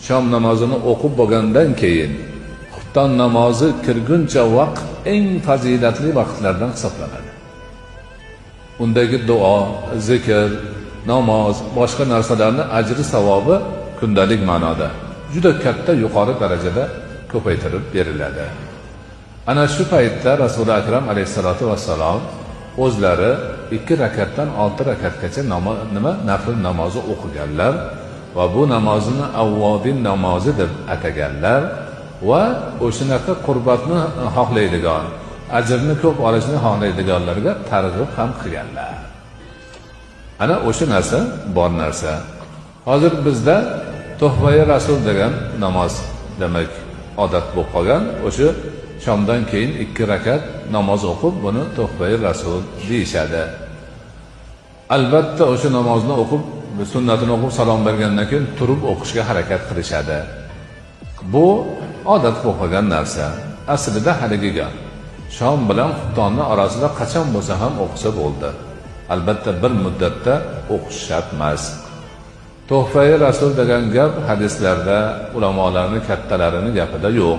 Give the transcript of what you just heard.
shom namozini o'qib bo'lgandan keyin xufton namozi kirguncha vaqt eng fazilatli vaqtlardan hisoblanadi. Undagi duo, zikr, namoz, boshqa narsalarning ajri savobi kundalik ma'noda juda katta yuqori darajada ko'paytirib beriladi. Ana shu paytda Rasululloh akram alayhisolatu vassalom o'zlari 2 rakatdan 6 rakatgacha nafl namozi o'qiganlar va bu namozni avvobin namozi deb ataganlar va o'shanaqa qurbatni xohlaydigan, ajrni ko'p olishni xohlaydiganlarga targ'ib ham qilganlar. Ana o'sha narsa bor narsa. Hozir bizda Tuhfai Rasul degan namoz demak odat bo'lib qolgan. O'sha shomdan keyin 2 rakat namoz o'qib, buni Tuhfai Rasul deyishadi. Albatta o'sha namozni o'qib, sunnatini o'qib salom bergandan keyin turib o'qishga harakat qilishadi. Bu odat bo'lib qolgan narsa. Aslida haligi gap shom bilan xuftonni orasida qachon bo'lsa ham o'qisa bo'ldi. Albatta bir muddatda o'qish shart emas. Tuhfai Rasul degan gap hadislarda ulamolarning kattalarining gapida yo'q.